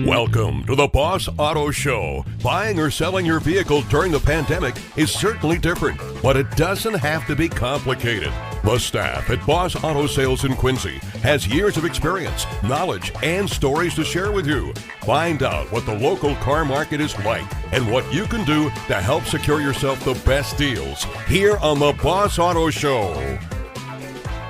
Welcome to the Bos Auto Show. Buying or selling your vehicle during the pandemic is certainly different, but it doesn't have to be complicated. The staff at Bos Auto Sales in Quincy has years of experience, knowledge, and stories to share with you. Find out what the local car market is like and what you can do to help secure yourself the best deals here on the Bos Auto Show.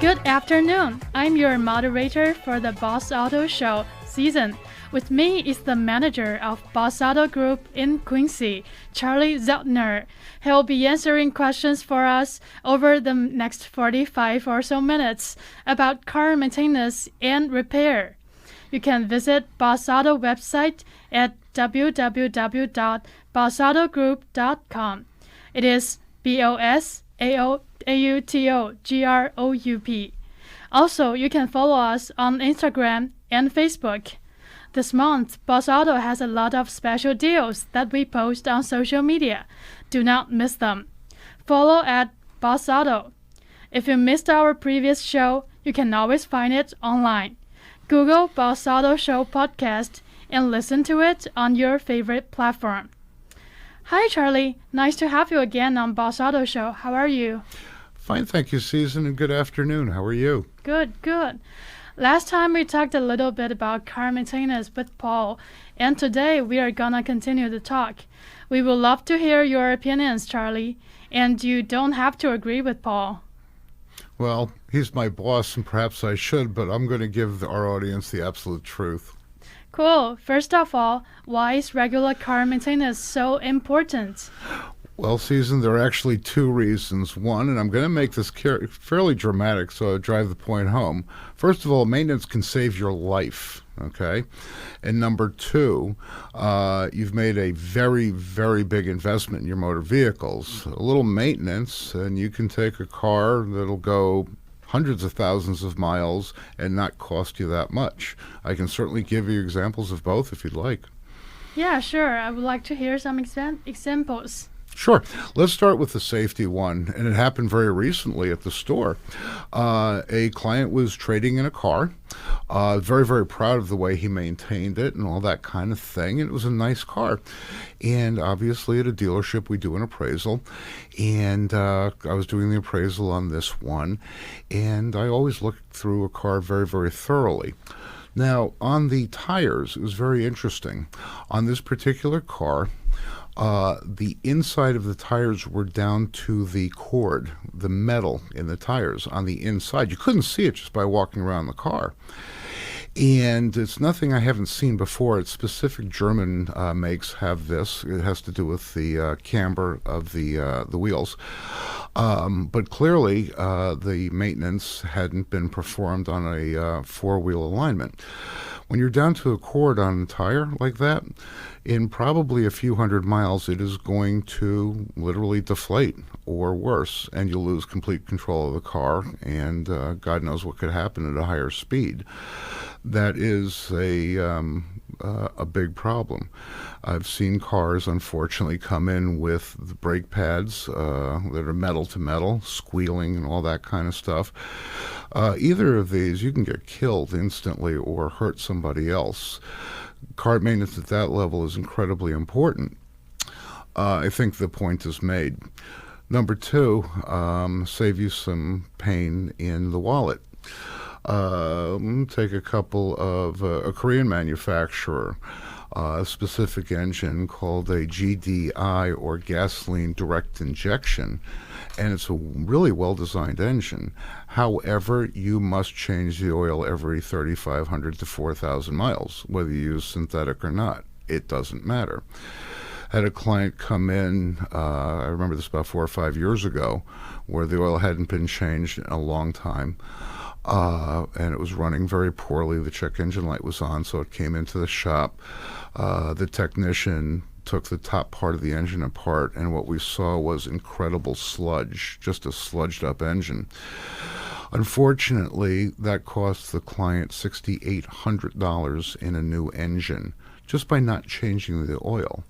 Good afternoon. I'm your moderator for the Bos Auto Show season. With me is the manager of Bos Auto Group in Quincy, Charlie Zeltner. He'll be answering questions for us over the next 45 or so minutes about car maintenance and repair. You can visit Bos Auto website at www.bosautogroup.com. It is BOSAUTOGROUP. Also, you can follow us on Instagram and Facebook. This month, Bos Auto has a lot of special deals that we post on social media. Do not miss them. Follow at Bos Auto. If you missed our previous show, you can always find it online. Google Bos Auto Show podcast and listen to it on your favorite platform. Hi, Charlie. Nice to have you again on Bos Auto Show. How are you? Fine, thank you, Susan, and good afternoon. How are you? Good. Last time we talked a little bit about car maintenance with Paul, and today we are gonna continue the talk. We would love to hear your opinions, Charlie, and you don't have to agree with Paul. Well, he's my boss, and perhaps I should, but I'm going to give our audience the absolute truth. Cool. First of all, why is regular car maintenance so important? Well, Susan, there are actually two reasons. One, and I'm going to make this fairly dramatic so I drive the point home. First of all, maintenance can save your life, okay? And number two, you've made a very, very big investment in your motor vehicles. A little maintenance, and you can take a car that'll go hundreds of thousands of miles and not cost you that much. I can certainly give you examples of both if you'd like. Yeah, sure. I would like to hear some examples. Sure. Let's start with the safety one, and it happened very recently at the store. A client was trading in a car, very, very proud of the way he maintained it and all that kind of thing, and it was a nice car. And obviously at a dealership we do an appraisal, and I was doing the appraisal on this one, and I always look through a car very, very thoroughly. Now, on the tires, it was very interesting. On this particular car, the inside of the tires were down to the cord, the metal in the tires on the inside. You couldn't see it just by walking around the car. And it's nothing I haven't seen before. It's specific German makes have this. It has to do with the camber of the wheels. But clearly, the maintenance hadn't been performed on a four-wheel alignment. When you're down to a cord on a tire like that, in probably a few hundred miles, it is going to literally deflate or worse, and you'll lose complete control of the car, and God knows what could happen at a higher speed. That is a big problem. I've seen cars, unfortunately, come in with the brake pads that are metal to metal, squealing and all that kind of stuff. Either of these, you can get killed instantly or hurt somebody else. Car maintenance at that level is incredibly important. I think the point is made. Number two, save you some pain in the wallet. Take a couple of a Korean manufacturer, a specific engine called a GDI, or gasoline direct injection, and it's a really well-designed engine. However, you must change the oil every 3,500 to 4,000 miles, whether you use synthetic or not. It doesn't matter. Had a client come in, I remember this about 4 or 5 years ago, where the oil hadn't been changed in a long time. And it was running very poorly. The check engine light was on, so it came into the shop. The technician took the top part of the engine apart, and what we saw was incredible sludge, just a sludged up engine. Unfortunately, that cost the client $6,800 in a new engine, just by not changing the oil.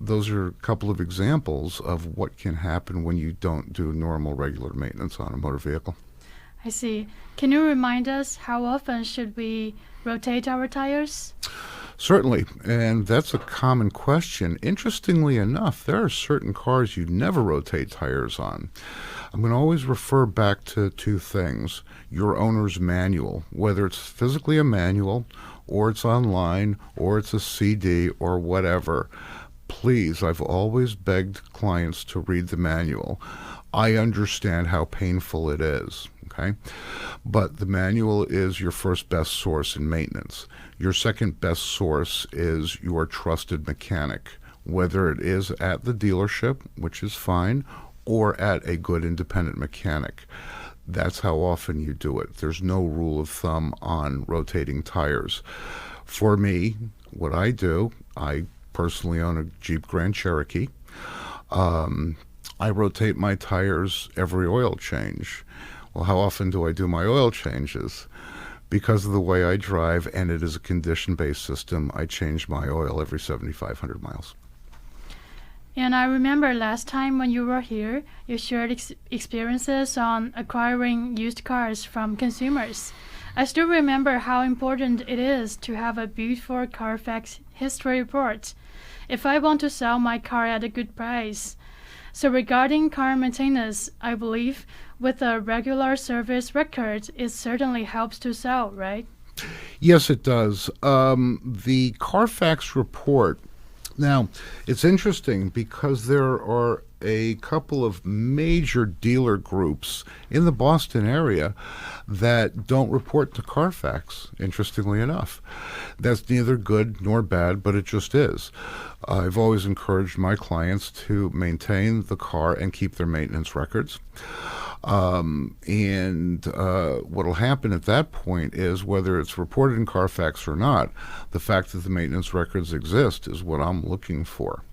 Those are a couple of examples of what can happen when you don't do normal, regular maintenance on a motor vehicle. I see. Can you remind us how often should we rotate our tires? Certainly, and that's a common question. Interestingly enough, there are certain cars you never rotate tires on. I'm going to always refer back to two things. Your owner's manual, whether it's physically a manual, or it's online, or it's a CD, or whatever. Please, I've always begged clients to read the manual. I understand how painful it is, okay? But the manual is your first best source in maintenance. Your second best source is your trusted mechanic, whether it is at the dealership, which is fine, or at a good independent mechanic. That's how often you do it. There's no rule of thumb on rotating tires. For me, what I do, I personally own a Jeep Grand Cherokee. I rotate my tires every oil change. Well, how often do I do my oil changes? Because of the way I drive, and it is a condition-based system, I change my oil every 7,500 miles. And I remember last time when you were here, you shared experiences on acquiring used cars from consumers. I still remember how important it is to have a beautiful Carfax history report if I want to sell my car at a good price. So regarding car maintenance, I believe with a regular service record, it certainly helps to sell, right? Yes, it does. The Carfax report, now, it's interesting because there are a couple of major dealer groups in the Boston area that don't report to Carfax, interestingly enough. That's neither good nor bad, but it just is. I've always encouraged my clients to maintain the car and keep their maintenance records. What will happen at that point is, whether it's reported in Carfax or not, the fact that the maintenance records exist is what I'm looking for.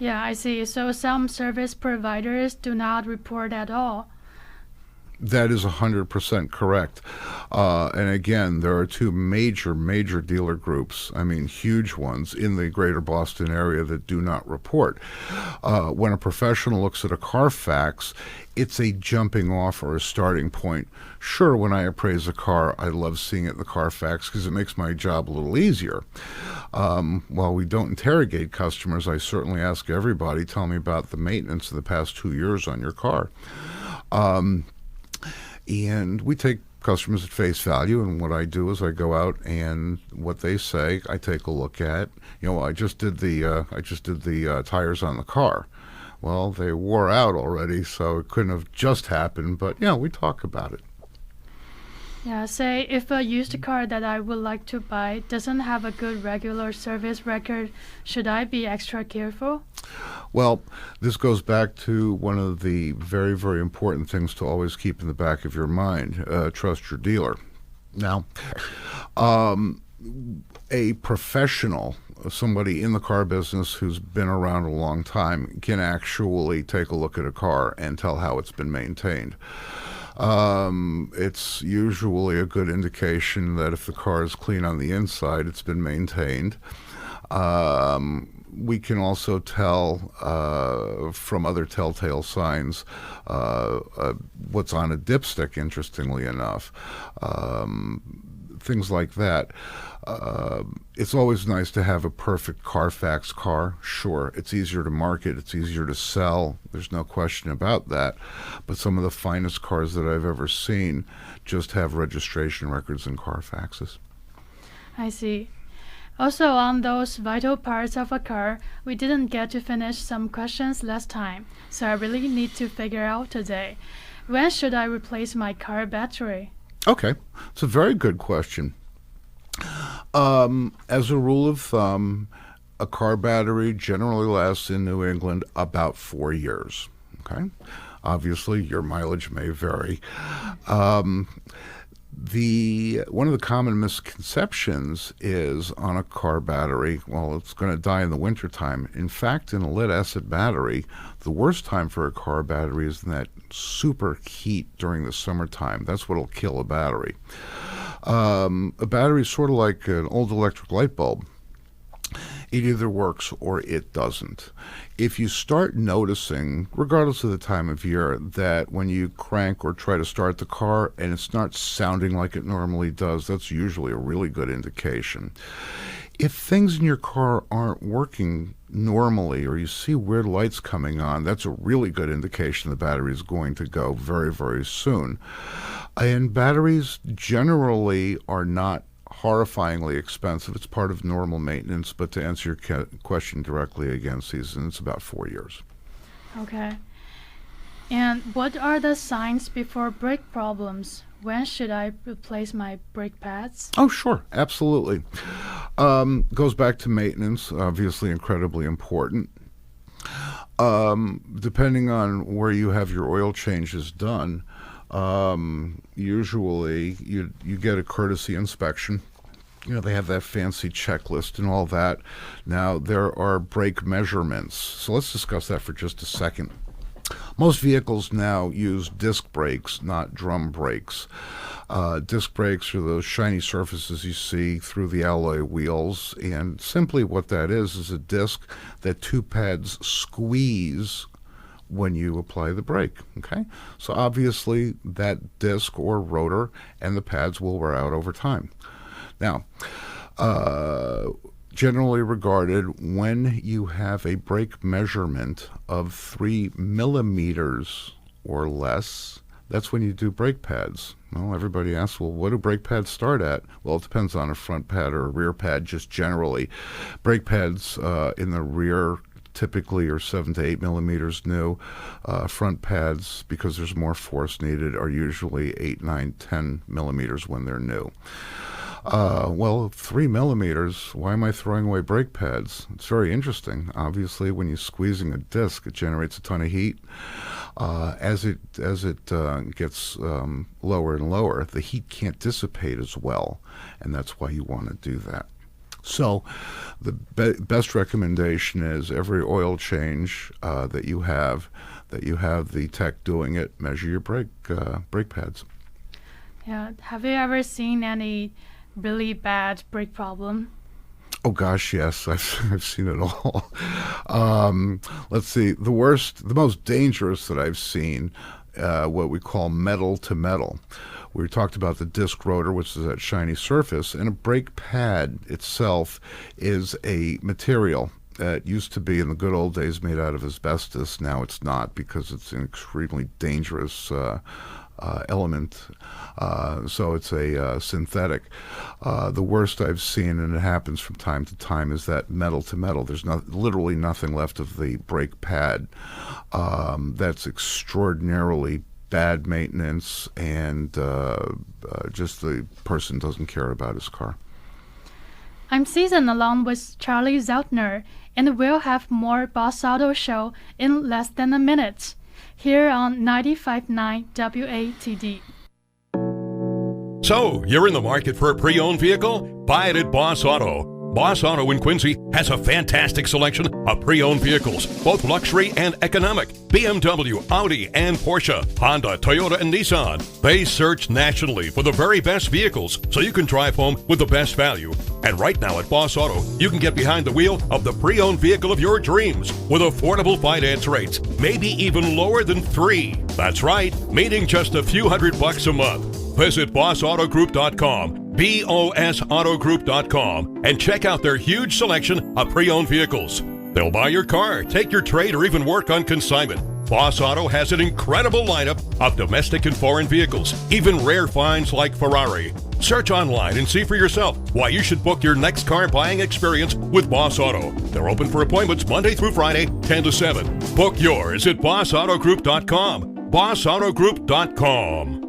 Yeah, I see. So some service providers do not report at all. That is 100% correct. And again, there are two major dealer groups, I mean huge ones, in the greater Boston area that do not report. When a professional looks at a Carfax, it's a jumping off or a starting point. Sure, when I appraise a car, I love seeing it in the Carfax because it makes my job a little easier. While we don't interrogate customers, I certainly ask everybody, tell me about the maintenance of the past 2 years on your car. And we take customers at face value, and what I do is I go out and what they say, I take a look at. I just did the tires on the car. Well, they wore out already, so it couldn't have just happened, but we talk about it. Yeah, say if a used car that I would like to buy doesn't have a good regular service record, should I be extra careful? Well, this goes back to one of the very important things to always keep in the back of your mind. Trust your dealer. Now, a professional, somebody in the car business who's been around a long time, can actually take a look at a car and tell how it's been maintained. It's usually a good indication that if the car is clean on the inside, it's been maintained. We can also tell from other telltale signs what's on a dipstick, interestingly enough. Things like that. It's always nice to have a perfect Carfax car. Sure, it's easier to market, it's easier to sell. There's no question about that. But some of the finest cars that I've ever seen just have registration records and Carfaxes. I see. Also, on those vital parts of a car, we didn't get to finish some questions last time, so I really need to figure out today. When should I replace my car battery? Okay, it's a very good question. As a rule of thumb, a car battery generally lasts in New England about 4 years. Okay, obviously your mileage may vary. One of the common misconceptions is on a car battery, well, it's going to die in the wintertime. In fact, in a lead acid battery, the worst time for a car battery is in that super heat during the summertime. That's what'll kill a battery. A battery is sort of like an old electric light bulb. It either works or it doesn't. If you start noticing, regardless of the time of year, that when you crank or try to start the car and it's not sounding like it normally does, that's usually a really good indication. If things in your car aren't working normally or you see weird lights coming on, that's a really good indication the battery is going to go very, very soon. And batteries generally are not horrifyingly expensive. It's part of normal maintenance, but to answer your question directly, again, Susan, it's about 4 years. Okay. And what are the signs before brake problems? When should I replace my brake pads? Oh, sure. Absolutely. Goes back to maintenance, obviously incredibly important. Depending on where you have your oil changes done, usually you get a courtesy inspection. They have that fancy checklist and all that. Now, there are brake measurements. So let's discuss that for just a second. Most vehicles now use disc brakes, not drum brakes. Disc brakes are those shiny surfaces you see through the alloy wheels, and simply what that is a disc that two pads squeeze when you apply the brake. Okay? So obviously that disc or rotor and the pads will wear out over time. Now, generally regarded, when you have a brake measurement of 3 millimeters or less, that's when you do brake pads. Well, everybody asks, well, what do brake pads start at? Well, it depends on a front pad or a rear pad, just generally. Brake pads in the rear typically are 7 to 8 millimeters new. Front pads, because there's more force needed, are usually 8, 9, 10 millimeters when they're new. Well, 3 millimeters, why am I throwing away brake pads? It's very interesting. Obviously, when you're squeezing a disc, it generates a ton of heat. As it gets lower and lower, the heat can't dissipate as well, and that's why you want to do that. So the best recommendation is every oil change that you have the tech doing it, measure your brake pads. Yeah. Have you ever seen any really bad brake problem? Oh gosh, yes, I've seen it all. Let's see, the most dangerous that I've seen, what we call metal to metal. We talked about the disc rotor, which is that shiny surface, and a brake pad itself is a material that used to be in the good old days made out of asbestos. Now it's not, because it's an extremely dangerous element, so it's a synthetic. The worst I've seen, and it happens from time to time, is that metal to metal. There's literally nothing left of the brake pad. That's extraordinarily bad maintenance, and just the person doesn't care about his car. I'm Susan along with Charlie Zeltner, and we'll have more Bos Auto Show in less than a minute here on 95.9 WATD. So, you're in the market for a pre-owned vehicle? Buy it at Bos Auto. Bos Auto in Quincy has a fantastic selection of pre-owned vehicles, both luxury and economic. BMW, Audi, and Porsche, Honda, Toyota, and Nissan. They search nationally for the very best vehicles so you can drive home with the best value. And right now at Bos Auto, you can get behind the wheel of the pre-owned vehicle of your dreams with affordable finance rates, maybe even lower than 3. That's right, meaning just a few $100 a month. Visit BosAutoGroup.com, BOSAutoGroup.com, and check out their huge selection of pre-owned vehicles. They'll buy your car, take your trade, or even work on consignment. Bos Auto has an incredible lineup of domestic and foreign vehicles, even rare finds like Ferrari. Search online and see for yourself why you should book your next car buying experience with Bos Auto. They're open for appointments Monday through Friday, 10 to 7. Book yours at BosAutoGroup.com, BosAutoGroup.com.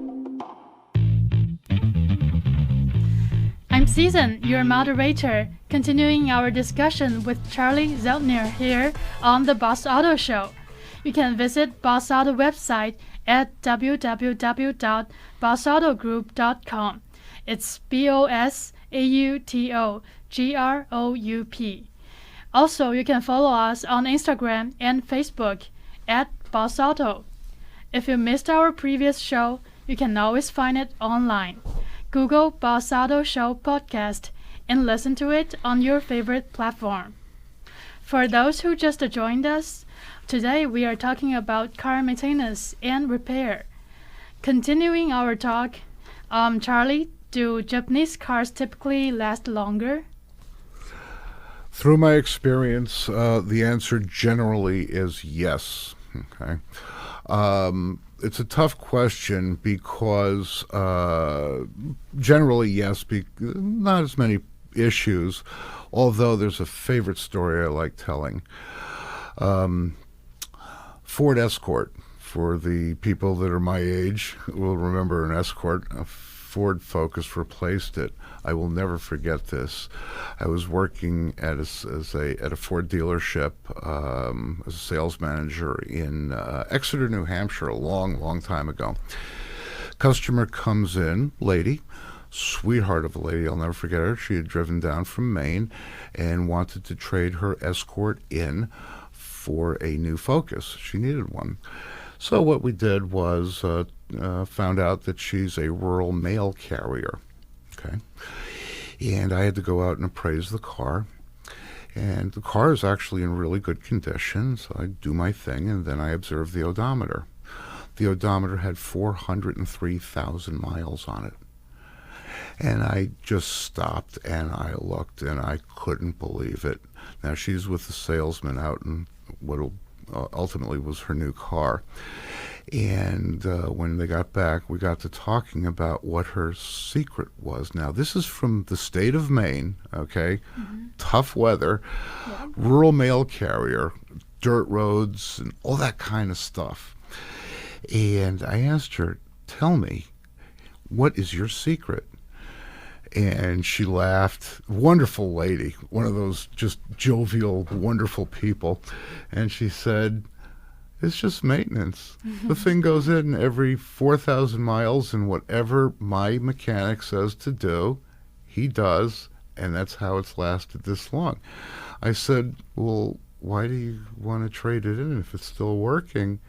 I'm Susan, your moderator, continuing our discussion with Charlie Zeltner here on the Bos Auto Show. You can visit Bos Auto website at www.bosautogroup.com. It's BOSAUTOGROUP. Also, you can follow us on Instagram and Facebook at Bos Auto. If you missed our previous show, you can always find it online. Google Bos Auto Show podcast and listen to it on your favorite platform. For those who just joined us, today we are talking about car maintenance and repair. Continuing our talk, Charlie, do Japanese cars typically last longer? Through my experience, the answer generally is yes. Okay. It's a tough question because generally yes, not as many issues, although there's a favorite story I like telling. Ford Escort, for the people that are my age will remember an Escort. A Ford Focus replaced it. I will never forget this. I was working at a Ford dealership as a sales manager in Exeter, New Hampshire, a long, long time ago. Customer comes in, lady, sweetheart of a lady, I'll never forget her. She had driven down from Maine and wanted to trade her Escort in for a new Focus. She needed one. So what we did was found out that she's a rural mail carrier. Okay. And I had to go out and appraise the car. And the car is actually in really good condition. So I do my thing, and then I observe the odometer. The odometer had 403,000 miles on it. And I just stopped and I looked and I couldn't believe it. Now she's with the salesman out in what ultimately was her new car. And when they got back, we got to talking about what her secret was. Now, this is from the state of Maine, okay? Mm-hmm. Tough weather, yeah. Rural mail carrier, dirt roads, and all that kind of stuff. And I asked her, tell me, what is your secret? And she laughed. Wonderful lady, one of those just jovial, wonderful people. And she said, it's just maintenance. Mm-hmm. The thing goes in every 4,000 miles, and whatever my mechanic says to do, he does, and that's how it's lasted this long. I said, well, why do you want to trade it in if it's still working?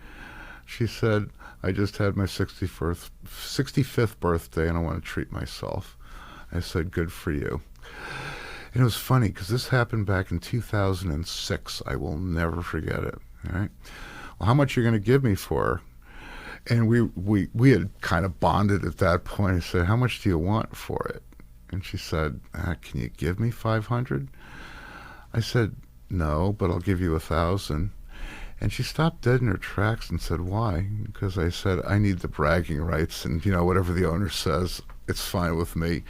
She said, I just had my 65th birthday, and I want to treat myself. I said, good for you. And it was funny, because this happened back in 2006. I will never forget it. All right. Well, how much are you going to give me for her? And we had kind of bonded at that point. I said, how much do you want for it? And she said, can you give me 500? I said, no, but I'll give you 1,000. And she stopped dead in her tracks and said, why? Because I said, I need the bragging rights, and whatever the owner says, it's fine with me.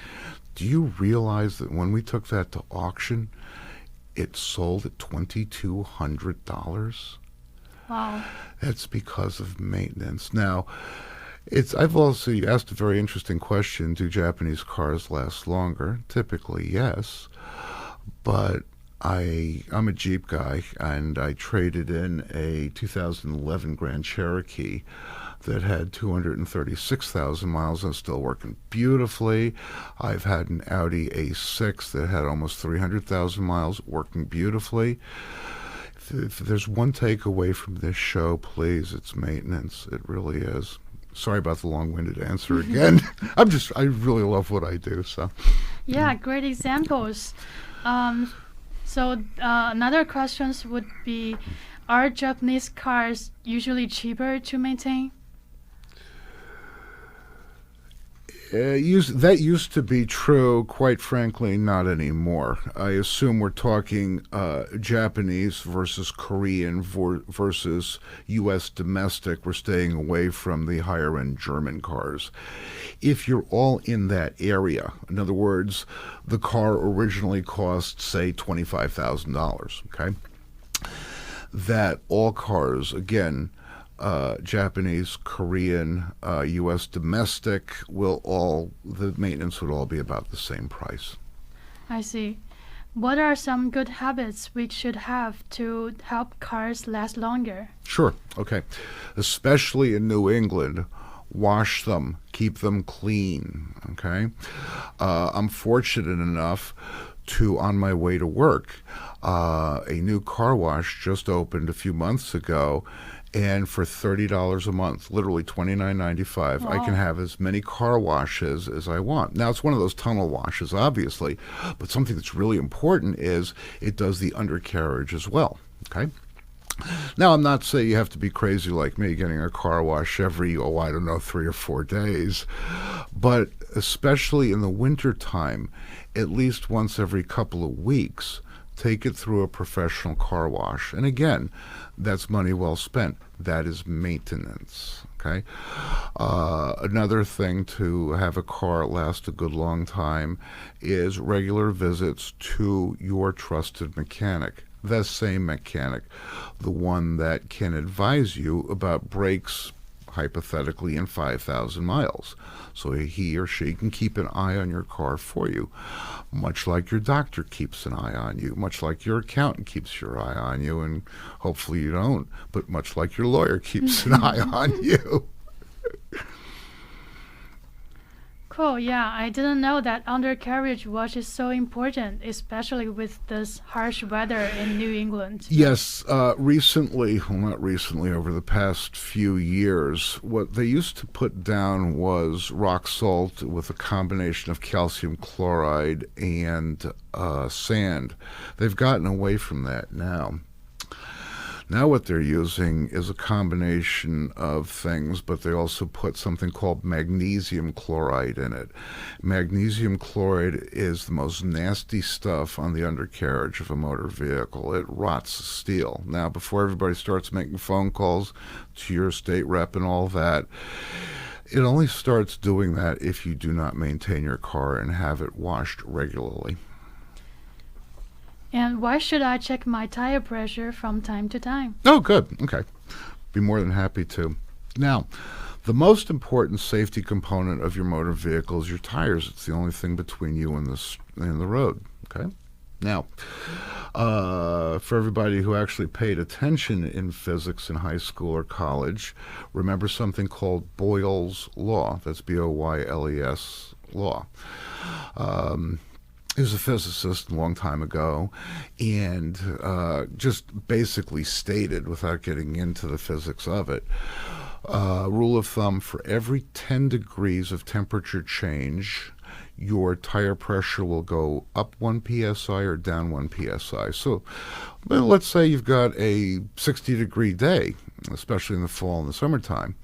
Do you realize that when we took that to auction, it sold at $2,200? Wow. That's because of maintenance. Now, I've also asked a very interesting question, do Japanese cars last longer? Typically, yes. But I'm a Jeep guy, and I traded in a 2011 Grand Cherokee that had 236,000 miles and still working beautifully. I've had an Audi A6 that had almost 300,000 miles working beautifully. If there's one takeaway from this show, please, it's maintenance. It really is. Sorry about the long-winded answer again. I really love what I do. So. Yeah, great examples. So another questions would be, are Japanese cars usually cheaper to maintain? That used to be true. Quite frankly, not anymore. I assume we're talking Japanese versus Korean versus U.S. domestic. We're staying away from the higher-end German cars. If you're all in that area, in other words, the car originally cost, say, $25,000, okay? That all cars, again, Japanese, Korean, U.S. domestic, the maintenance would all be about the same price. I see. What are some good habits we should have to help cars last longer? Sure. Okay. Especially in New England, wash them, keep them clean. Okay. I'm fortunate enough to, on my way to work, a new car wash just opened a few months ago. And for $30 a month, literally $29.95, I can Wow. have as many car washes as I want. Now, it's one of those tunnel washes, obviously, but something that's really important is it does the undercarriage as well. Okay? Now, I'm not saying you have to be crazy like me, getting a car wash every, I don't know, 3 or 4 days. But especially in the wintertime, at least once every couple of weeks, take it through a professional car wash. And again, that's money well spent. That is maintenance. Okay. Another thing to have a car last a good long time is regular visits to your trusted mechanic. The same mechanic, the one that can advise you about brakes, hypothetically, in 5,000 miles. So he or she can keep an eye on your car for you, much like your doctor keeps an eye on you, much like your accountant keeps your eye on you, and hopefully you don't, but much like your lawyer keeps an eye on you. Cool. Yeah, I didn't know that undercarriage wash is so important, especially with this harsh weather in New England. Yes, recently, well, not recently, over the past few years, what they used to put down was rock salt with a combination of calcium chloride and sand. They've gotten away from that now. Now what they're using is a combination of things, but they also put something called magnesium chloride in it. Magnesium chloride is the most nasty stuff on the undercarriage of a motor vehicle. It rots steel. Now, before everybody starts making phone calls to your state rep and all that, it only starts doing that if you do not maintain your car and have it washed regularly. And why should I check my tire pressure from time to time? Oh, good. Okay. Be more than happy to. Now, the most important safety component of your motor vehicle is your tires. It's the only thing between you and the road. Okay. Now, for everybody who actually paid attention in physics in high school or college, remember something called Boyle's Law. That's Boyles law. He was a physicist a long time ago, and just basically stated, without getting into the physics of it, rule of thumb: for every 10 degrees of temperature change, your tire pressure will go up 1 psi or down 1 psi. So let's say you've got a 60-degree day, especially in the fall and the summertime,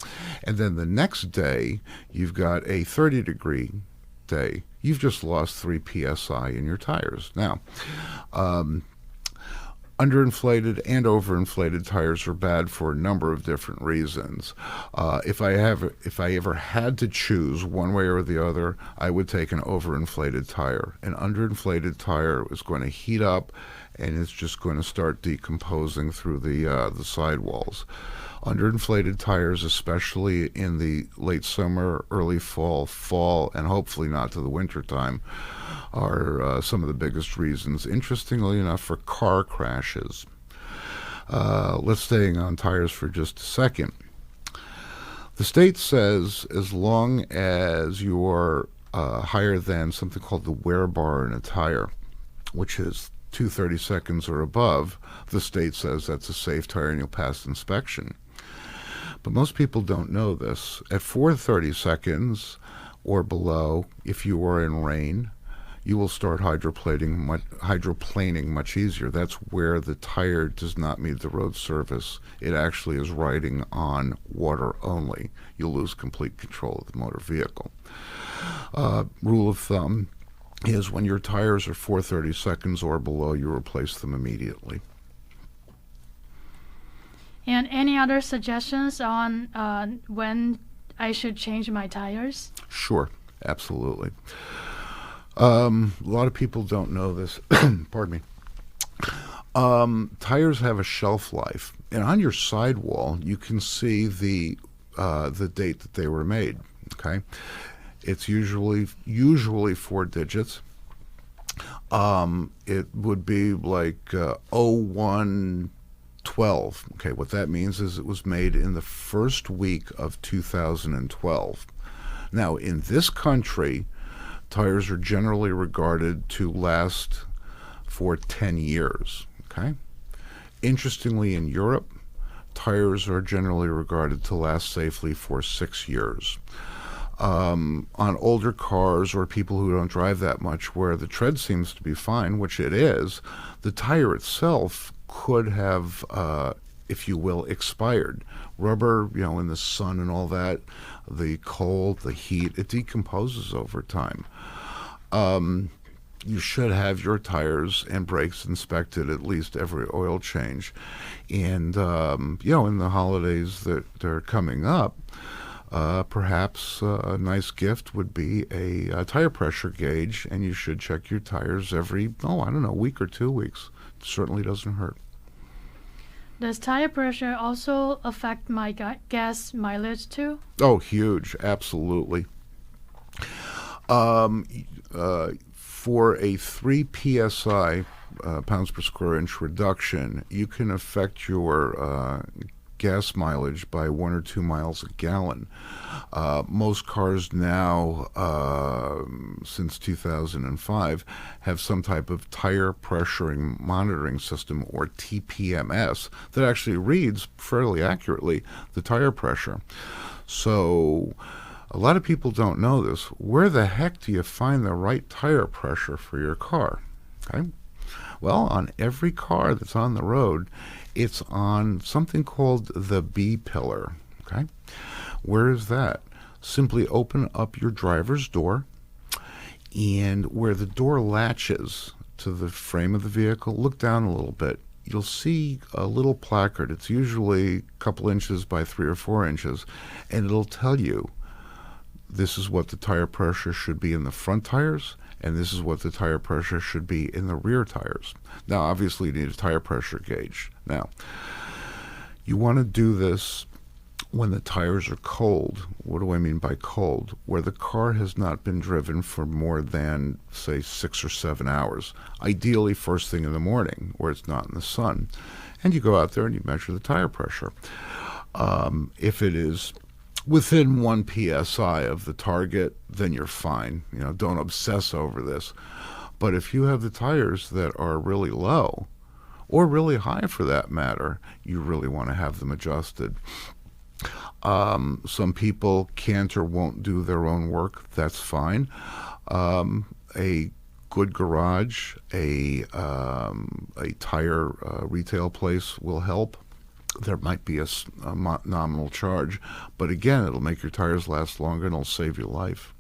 and then the next day you've got a 30-degree day. You've just lost 3 psi in your tires. Now, underinflated and overinflated tires are bad for a number of different reasons. If I ever had to choose one way or the other, I would take an overinflated tire. An underinflated tire is going to heat up, and it's just going to start decomposing through the sidewalls. Underinflated tires, especially in the late summer, early fall, and hopefully not to the winter time, are some of the biggest reasons, interestingly enough, for car crashes. Let's stay on tires for just a second. The state says as long as you're higher than something called the wear bar in a tire, which is 230 seconds or above, the state says that's a safe tire and you'll pass inspection. But most people don't know this. At 430 seconds or below, if you are in rain, you will start hydroplaning much easier. That's where the tire does not meet the road surface. It actually is riding on water only. You'll lose complete control of the motor vehicle. Rule of thumb is when your tires are 430 seconds or below, you replace them immediately. And any other suggestions on when I should change my tires? Sure, absolutely. A lot of people don't know this. Pardon me. Tires have a shelf life, and on your sidewall you can see the date that they were made. Okay, it's usually 4 digits. It would be like 0112. Okay, what that means is it was made in the first week of 2012. Now, in this country, tires are generally regarded to last for 10 years. Okay? Interestingly, in Europe, tires are generally regarded to last safely for 6 years. On older cars or people who don't drive that much, where the tread seems to be fine, which it is, the tire itself could have, if you will, expired. Rubber, in the sun and all that, the cold, the heat, it decomposes over time. You should have your tires and brakes inspected at least every oil change. And, in the holidays that are coming up, perhaps a nice gift would be a tire pressure gauge, and you should check your tires every, week or 2 weeks. It certainly doesn't hurt. Does tire pressure also affect my gas mileage too? Oh, huge. Absolutely. For a 3 psi, pounds per square inch reduction, you can affect your gas mileage by 1 or 2 miles a gallon. Most cars now, since 2005, have some type of tire pressure monitoring system, or TPMS, that actually reads fairly accurately the tire pressure. So a lot of people don't know this. Where the heck do you find the right tire pressure for your car? Okay. Well, on every car that's on the road, it's on something called the B pillar. Okay. Where is that? Simply open up your driver's door, and where the door latches to the frame of the vehicle, look down a little bit. You'll see a little placard. It's usually a couple inches by 3 or 4 inches, and it'll tell you this is what the tire pressure should be in the front tires, and this is what the tire pressure should be in the rear tires. Now, obviously, you need a tire pressure gauge. Now, you want to do this when the tires are cold. What do I mean by cold? Where the car has not been driven for more than, say, 6 or 7 hours. Ideally, first thing in the morning, where it's not in the sun. And you go out there and you measure the tire pressure. If it is within 1 psi of the target, then you're fine. Don't obsess over this. But if you have the tires that are really low, or really high for that matter, you really want to have them adjusted. Some people can't or won't do their own work. That's fine. A good garage, a tire retail place will help. There might be a nominal charge, but again, it'll make your tires last longer and it'll save your life.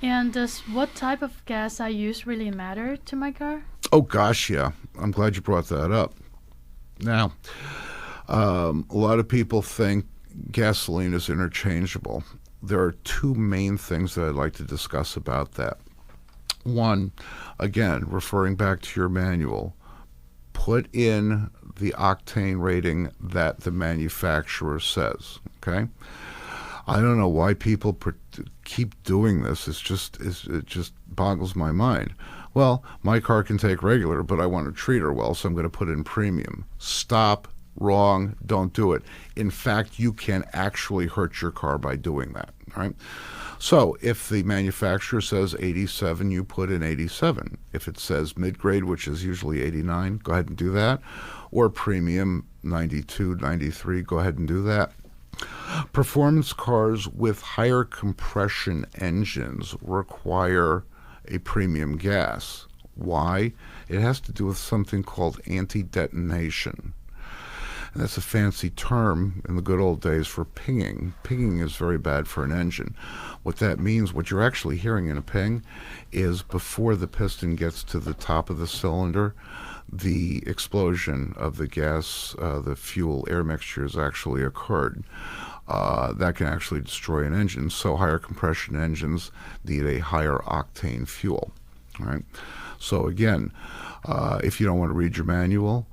And does what type of gas I use really matter to my car? Oh gosh, yeah. I'm glad you brought that up. Now, a lot of people think gasoline is interchangeable. There are 2 main things that I'd like to discuss about that. One, again, referring back to your manual, put in the octane rating that the manufacturer says, okay? I don't know why people keep doing this. It just boggles my mind. Well, my car can take regular, but I want to treat her well, so I'm going to put in premium. Stop. Wrong. Don't do it. In fact, you can actually hurt your car by doing that, right? So if the manufacturer says 87, you put in 87. If it says mid-grade, which is usually 89, go ahead and do that. Or premium, 92, 93, go ahead and do that. Performance cars with higher compression engines require a premium gas. Why? It has to do with something called anti-detonation. And that's a fancy term in the good old days for pinging. Pinging is very bad for an engine. What that means, what you're actually hearing in a ping, is before the piston gets to the top of the cylinder, the explosion of the gas, the fuel air mixture has actually occurred. That can actually destroy an engine. So higher compression engines need a higher octane fuel. Right? So again, if you don't want to read your manual,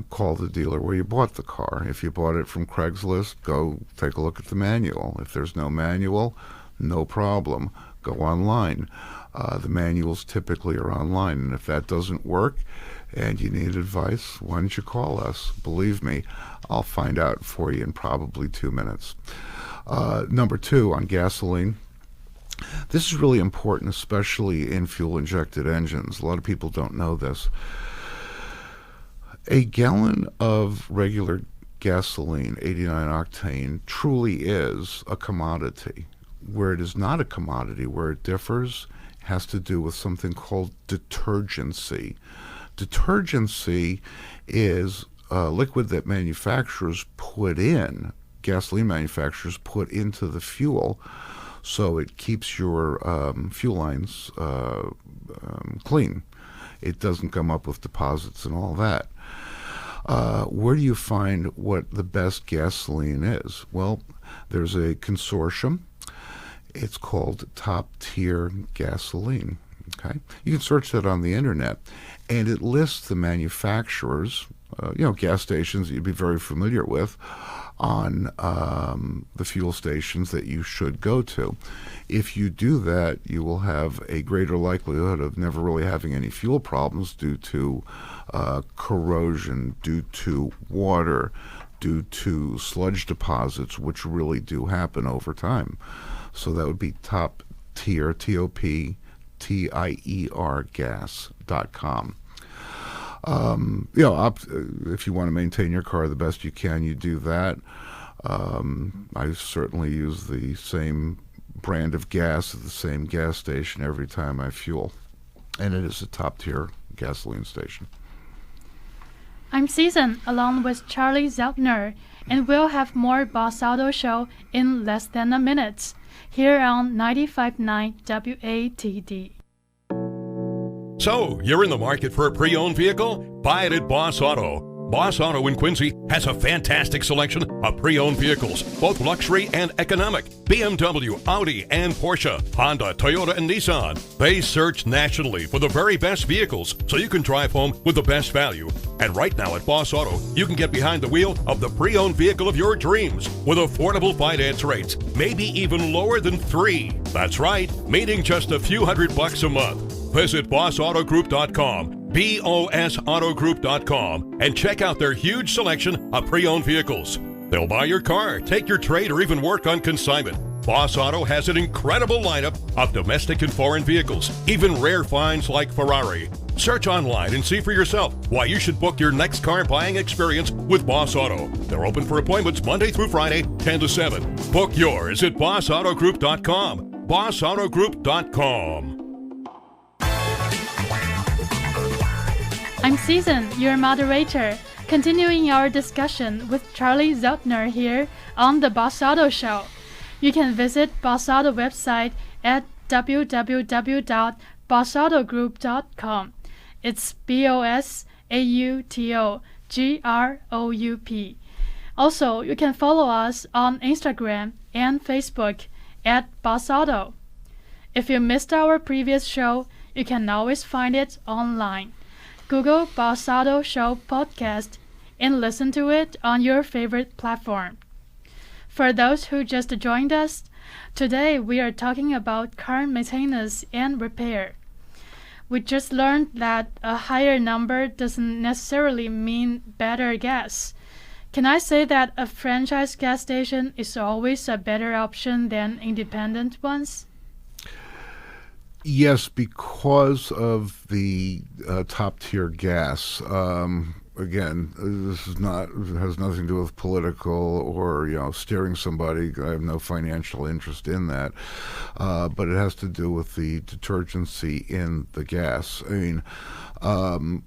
call the dealer where you bought the car. If you bought it from Craigslist, go take a look at the manual. If there's no manual, no problem. Go online. The manuals typically are online, and if that doesn't work and you need advice, why don't you call us? Believe me, I'll find out for you in probably 2 minutes. Number 2, on gasoline. This is really important, especially in fuel-injected engines. A lot of people don't know this. A gallon of regular gasoline, 89 octane, truly is a commodity. Where it is not a commodity, where it differs, has to do with something called detergency. Detergency is a liquid that gasoline manufacturers put into the fuel, so it keeps your fuel lines clean. It doesn't come up with deposits and all that. Where do you find what the best gasoline is? Well, there's a consortium. It's called Top Tier Gasoline. Okay, you can search that on the internet, and it lists the manufacturers, gas stations that you'd be very familiar with, on the fuel stations that you should go to. If you do that, you will have a greater likelihood of never really having any fuel problems due to corrosion, due to water, due to sludge deposits, which really do happen over time. So that would be Top Tier, TOPTIER gas.com. If you want to maintain your car the best you can, you do that. I certainly use the same brand of gas at the same gas station every time I fuel, and it is a top-tier gasoline station. I'm Susan, along with Charlie Zeltner, and we'll have more Bos Auto Show in less than a minute, here on 95.9 WATD. So, you're in the market for a pre-owned vehicle? Buy it at Bos Auto. Bos Auto in Quincy has a fantastic selection of pre-owned vehicles, both luxury and economic. BMW, Audi, and Porsche, Honda, Toyota, and Nissan. They search nationally for the very best vehicles so you can drive home with the best value. And right now at Bos Auto, you can get behind the wheel of the pre-owned vehicle of your dreams with affordable finance rates, maybe even lower than 3. That's right, meaning just a few $100 a month. Visit bossautogroup.com, BOSAutogroup.com, and check out their huge selection of pre-owned vehicles. They'll buy your car, take your trade, or even work on consignment. Bos Auto has an incredible lineup of domestic and foreign vehicles, even rare finds like Ferrari. Search online and see for yourself why you should book your next car buying experience with Bos Auto. They're open for appointments Monday through Friday, 10 to 7. Book yours at bossautogroup.com, bossautogroup.com. I'm Susan, your moderator, continuing our discussion with Charlie Zeltner here on the Bos Auto Show. You can visit Bos Auto website at www.bossautogroup.com. It's BOSAUTOGROUP. Also, you can follow us on Instagram and Facebook at Bos Auto. If you missed our previous show, you can always find it online. Google Bos Auto Show podcast and listen to it on your favorite platform. For those who just joined us, today we are talking about car maintenance and repair. We just learned that a higher number doesn't necessarily mean better gas. Can I say that a franchise gas station is always a better option than independent ones? Yes, because of the top-tier gas. Again, this has nothing to do with political or steering somebody. I have no financial interest in that, but it has to do with the detergency in the gas. I mean,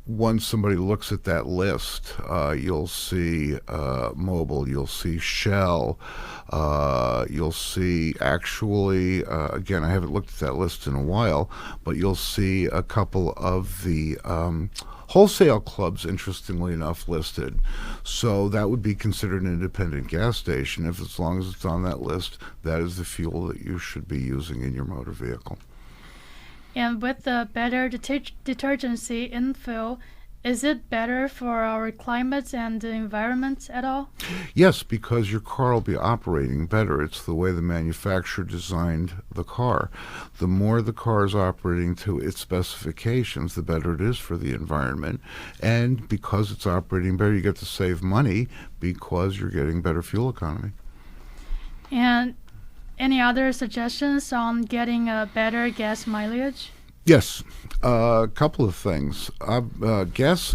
once somebody looks at that list, you'll see Mobil, you'll see Shell, you'll see actually, again, I haven't looked at that list in a while, but you'll see a couple of the wholesale clubs, interestingly enough, listed. So that would be considered an independent gas station. As long as it's on that list, that is the fuel that you should be using in your motor vehicle. And with the better detergency in fuel, is it better for our climate and the environment at all? Yes, because your car will be operating better. It's the way the manufacturer designed the car. The more the car is operating to its specifications, the better it is for the environment. And because it's operating better, you get to save money because you're getting better fuel economy. And any other suggestions on getting a better gas mileage? Yes, a couple of things. Gas.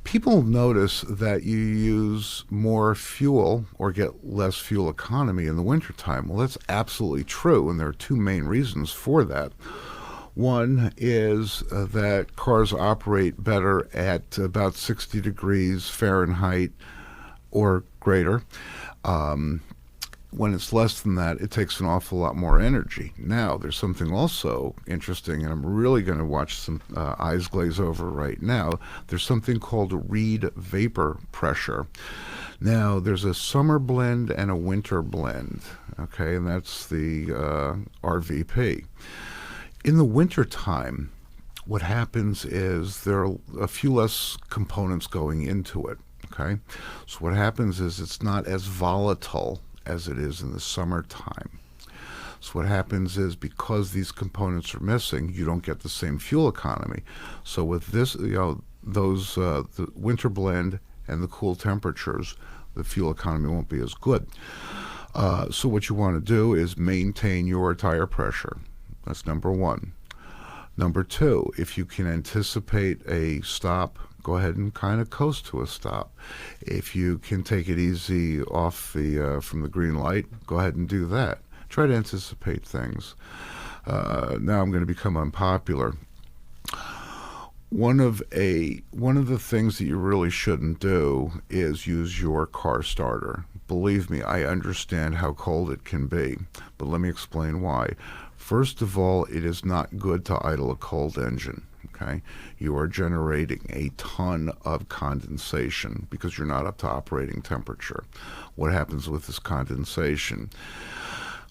People notice that you use more fuel or get less fuel economy in the wintertime. Well, that's absolutely true, and there are two main reasons for that. One is that cars operate better at about 60 degrees Fahrenheit or greater. Um, when it's less than that, it takes an awful lot more energy. Now, there's something also interesting, and I'm really going to watch some eyes glaze over right now. There's something called Reed vapor pressure. Now, there's a summer blend and a winter blend, okay, and that's the RVP. In the winter time, what happens is there are a few less components going into it, okay? So what happens is it's not as volatile as it is in the summertime. So what happens is because these components are missing, you don't get the same fuel economy. So with this, those the winter blend and the cool temperatures, the fuel economy won't be as good. So what you want to do is maintain your tire pressure. That's number one. Number two, if you can anticipate a stop, go ahead and kind of coast to a stop. If you can take it easy off the from the green light, go ahead and do that. Try to anticipate things. Now I'm going to become unpopular. One of the things that you really shouldn't do is use your car starter. Believe me, I understand how cold it can be, but let me explain why. First of all, it is not good to idle a cold engine. Okay, you are generating a ton of condensation because you're not up to operating temperature. What happens with this condensation?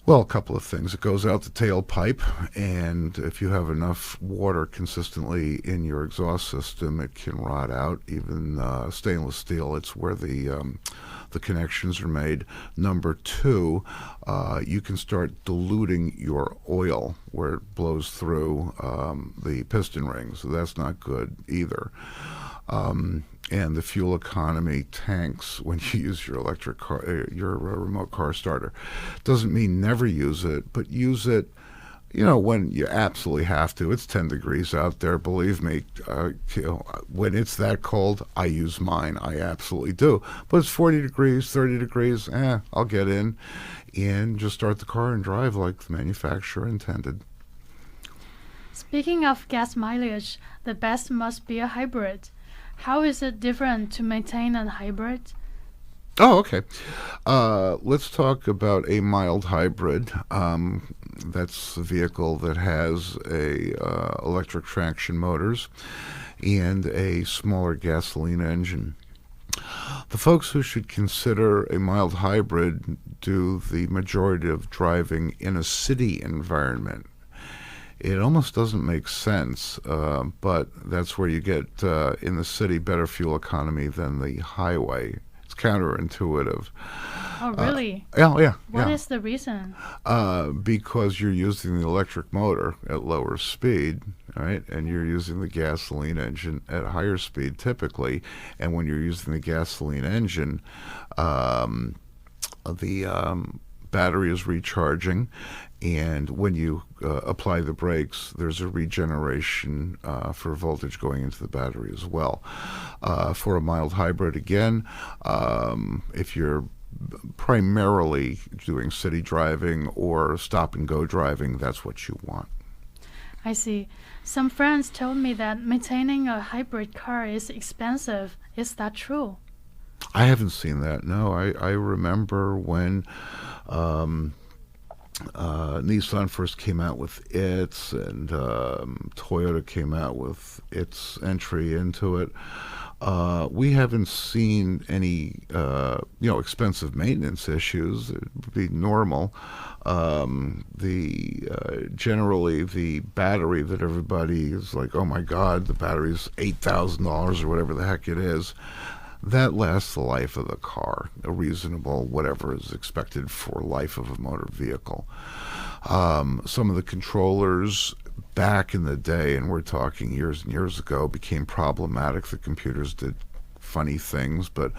Well, a couple of things. It goes out the tailpipe, and if you have enough water consistently in your exhaust system, it can rot out. Even stainless steel, it's where the connections are made. Number two, you can start diluting your oil where it blows through the piston rings. So that's not good either. And the fuel economy tanks when you use your electric car, your remote car starter. Doesn't mean never use it, but use it, when you absolutely have to. It's 10 degrees out there. Believe me, when it's that cold, I use mine. I absolutely do. But it's 40 degrees, 30 degrees, I'll get in and just start the car and drive like the manufacturer intended. Speaking of gas mileage, the best must be a hybrid. How is it different to maintain a hybrid? Oh, okay. Let's talk about a mild hybrid. That's a vehicle that has a electric traction motors and a smaller gasoline engine. The folks who should consider a mild hybrid do the majority of driving in a city environment. It almost doesn't make sense, but that's where you get, in the city, better fuel economy than the highway. It's counterintuitive. Oh, really? Yeah. What is the reason? Because you're using the electric motor at lower speed, right? And you're using the gasoline engine at higher speed typically. And when you're using the gasoline engine, the battery is recharging, and when you apply the brakes, there's a regeneration for voltage going into the battery as well. For a mild hybrid, again, if you're primarily doing city driving or stop and go driving, that's what you want. I see. Some friends told me that maintaining a hybrid car is expensive. Is that true? I haven't seen that. No, I remember when Nissan first came out with its, and Toyota came out with its entry into it. We haven't seen any, expensive maintenance issues. It would be normal. Generally the battery that everybody is like, oh my God, the battery's $8,000 or whatever the heck it is. That lasts the life of the car, a reasonable whatever is expected for life of a motor vehicle. Some of the controllers back in the day, and we're talking years and years ago, became problematic. The computers did funny things, but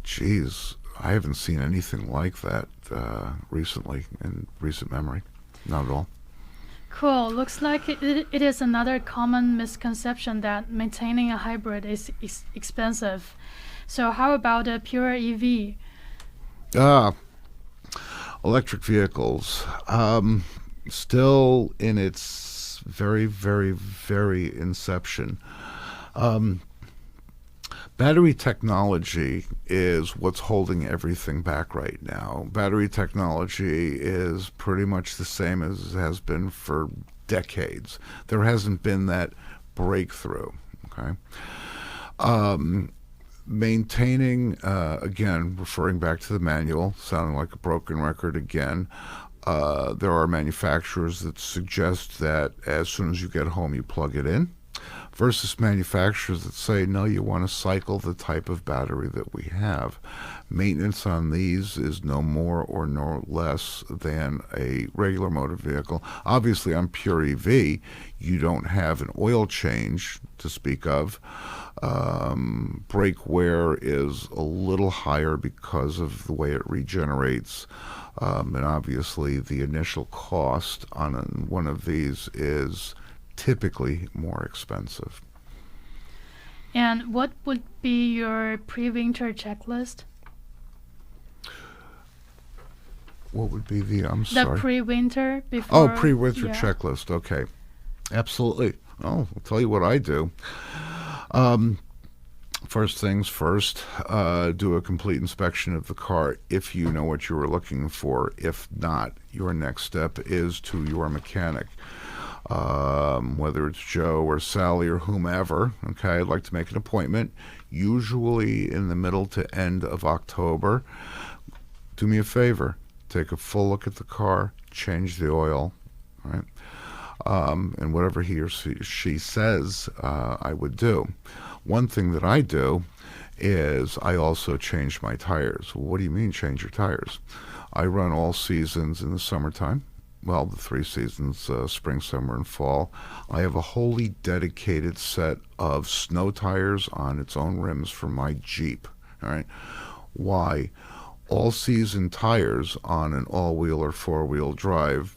geez, I haven't seen anything like that recently in recent memory. Not at all. Cool. Looks like it is another common misconception that maintaining a hybrid is expensive. So how about a pure EV? Ah, electric vehicles. Still in its very, very, very inception. Battery technology is what's holding everything back right now. Battery technology is pretty much the same as it has been for decades. There hasn't been that breakthrough. Okay. Maintaining, again, referring back to the manual, sounding like a broken record again, there are manufacturers that suggest that as soon as you get home, you plug it in, versus manufacturers that say, no, you want to cycle the type of battery that we have. Maintenance on these is no more or no less than a regular motor vehicle. Obviously, on pure EV, you don't have an oil change to speak of. Brake wear is a little higher because of the way it regenerates. And obviously, the initial cost on one of these is typically more expensive. And what would be your pre-winter checklist? What would be the, The pre-winter before. Oh, pre-winter checklist. Okay. Absolutely. Oh, I'll tell you what I do. First things first, do a complete inspection of the car if you know what you were looking for. If not, your next step is to your mechanic. Whether it's Joe or Sally or whomever, okay, I'd like to make an appointment, usually in the middle to end of October. Do me a favor, take a full look at the car, change the oil, right? And whatever he or she says, I would do. One thing that I do is I also change my tires. Well, what do you mean change your tires? I run all seasons in the summertime. Well, the 3 seasons, spring, summer, and fall. I have a wholly dedicated set of snow tires on its own rims for my Jeep. All right. Why? All-season tires on an all-wheel or four-wheel drive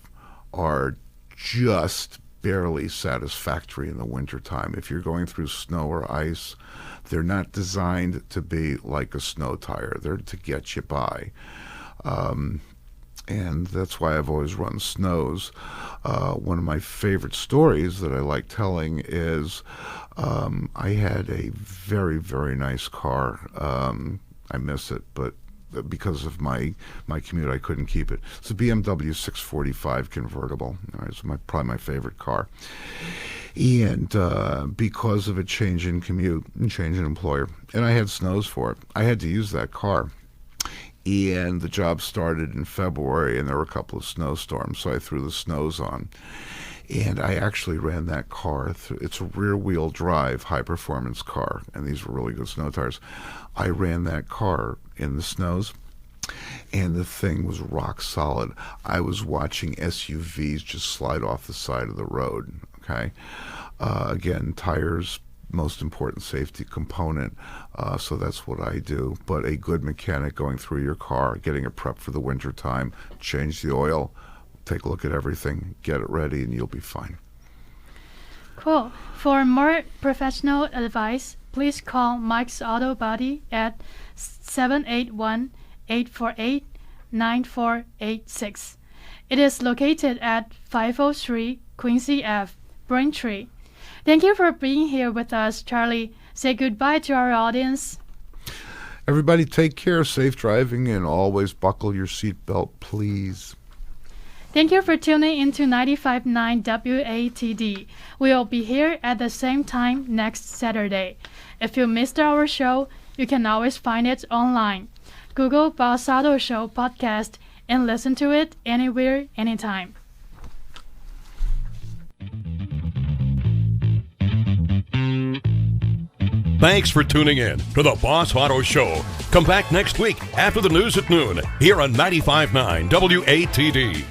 are just barely satisfactory in the wintertime. If you're going through snow or ice, they're not designed to be like a snow tire. They're to get you by. And that's why I've always run snows. One of my favorite stories that I like telling is I had a very, very nice car. I miss it, but because of my commute, I couldn't keep it. It's a BMW 645 convertible. It's probably my favorite car. And because of a change in commute and change in employer, and I had snows for it, I had to use that car. And the job started in February, and there were a couple of snowstorms, so I threw the snows on. And I actually ran that car through. It's a rear-wheel drive, high-performance car, and these were really good snow tires. I ran that car in the snows, and the thing was rock solid. I was watching SUVs just slide off the side of the road, okay? Again, tires, most important safety component, so that's what I do. But a good mechanic going through your car, getting it prepped for the winter time, change the oil, take a look at everything, get it ready, and you'll be fine. Cool. For more professional advice, please call Mike's Auto Body at 781-848-9486. It is located at 503 Quincy Ave, Braintree. Thank you for being here with us, Charlie. Say goodbye to our audience. Everybody take care, safe driving, and always buckle your seatbelt, please. Thank you for tuning into 95.9 WATD. We'll be here at the same time next Saturday. If you missed our show, you can always find it online. Google Bos Auto Show podcast and listen to it anywhere, anytime. Thanks for tuning in to the Bos Auto Show. Come back next week after the news at noon here on 95.9 WATD.